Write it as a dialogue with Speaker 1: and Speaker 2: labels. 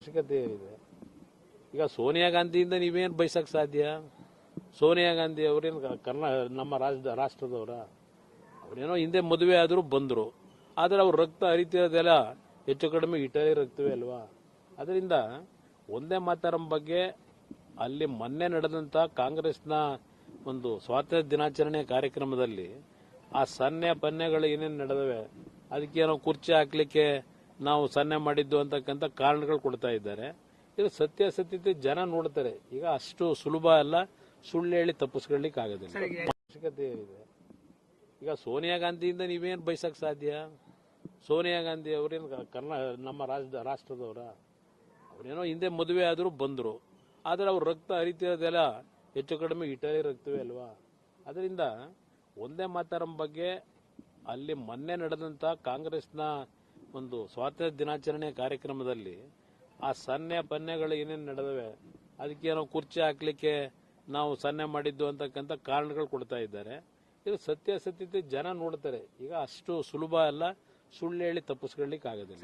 Speaker 1: ಅವಶ್ಯಕತೆ ಇದೆ. ಈಗ ಸೋನಿಯಾ ಗಾಂಧಿಯಿಂದ ನೀವೇನು ಬಯಸಕ್ ಸಾಧ್ಯ? ಸೋನಿಯಾ ಗಾಂಧಿ ಅವರೇನು ನಮ್ಮ ರಾಷ್ಟ್ರದವರ? ಅವರೇನೋ ಹಿಂದೆ ಮದುವೆ ಆದರೂ ಬಂದರು, ಆದರೆ ಅವ್ರ ರಕ್ತ ಹರಿತಿರೋದೆಲ್ಲ ಹೆಚ್ಚು ಕಡಿಮೆ ಇಟಲಿ ರಕ್ತವೇ ಅಲ್ವಾ? ಅದರಿಂದ ಒಂದೇ ಮಾತರಂ ಬಗ್ಗೆ ಅಲ್ಲಿ ಮೊನ್ನೆ ನಡೆದಂತ ಕಾಂಗ್ರೆಸ್ನ ಒಂದು ಸ್ವಾತಂತ್ರ್ಯ ದಿನಾಚರಣೆ ಕಾರ್ಯಕ್ರಮದಲ್ಲಿ ಆ ಸನ್ನೆ ಪನ್ನೆಗಳು ಏನೇನು ನಡೆದವೆ, ಅದಕ್ಕೇನೋ ಕುರ್ಚಿ ಹಾಕ್ಲಿಕ್ಕೆ ನಾವು ಸನ್ನೆ ಮಾಡಿದ್ದು ಅಂತಕ್ಕಂಥ ಕಾರಣಗಳು ಕೊಡ್ತಾ ಇದ್ದಾರೆ. ಇದು ಸತ್ಯಾಸತ್ಯತೆ ಜನ ನೋಡ್ತಾರೆ. ಈಗ ಅಷ್ಟು ಸುಲಭ ಅಲ್ಲ, ಸುಳ್ಳು ಹೇಳಿ ತಪ್ಪಿಸ್ಕೊಳ್ಳಿಕ್ಕೆ ಆಗೋದಿಲ್ಲ. ಅವಶ್ಯಕತೆ ಇದೆ. ಈಗ ಸೋನಿಯಾ ಗಾಂಧಿಯಿಂದ ನೀವೇನು ಬಯಸಕ್ ಸಾಧ್ಯ? ಸೋನಿಯಾ ಗಾಂಧಿ ಅವರೇನು ನಮ್ಮ ರಾಷ್ಟ್ರದವರ? ಅವರೇನೋ ಹಿಂದೆ ಮದುವೆ ಆದರೂ ಬಂದರು, ಆದರೆ ಅವ್ರ ರಕ್ತ ಹರಿತಿರೋದೆಲ್ಲ ಹೆಚ್ಚು ಕಡಿಮೆ ಇಟಲಿ ರಕ್ತವೇ ಅಲ್ವಾ? ಅದರಿಂದ ಒಂದೇ ಮಾತರಂ ಬಗ್ಗೆ ಅಲ್ಲಿ ಮೊನ್ನೆ ನಡೆದಂತ ಕಾಂಗ್ರೆಸ್ನ ಒಂದು ಸ್ವಾತಂತ್ರ್ಯ ದಿನಾಚರಣೆ ಕಾರ್ಯಕ್ರಮದಲ್ಲಿ ಆ ಸನ್ನೆ ಪನ್ನೆಗಳು ಏನೇನು ನಡೆದವೆ, ಅದಕ್ಕೇನೋ ಕುರ್ಚಿ ಹಾಕ್ಲಿಕ್ಕೆ ನಾವು ಸನ್ನೆ ಮಾಡಿದ್ದು ಅಂತಕ್ಕಂಥ ಕಾರಣಗಳು ಕೊಡ್ತಾ ಇದ್ದಾರೆ. ಇದು ಸತ್ಯಾಸತ್ಯತೆ ಜನ ನೋಡ್ತಾರೆ. ಈಗ ಅಷ್ಟು ಸುಲಭ ಅಲ್ಲ, ಸುಳ್ಳು ಹೇಳಿ ತಪ್ಪಿಸ್ಕೊಳ್ಳಿಕ್ಕೆ ಆಗೋದಿಲ್ಲ.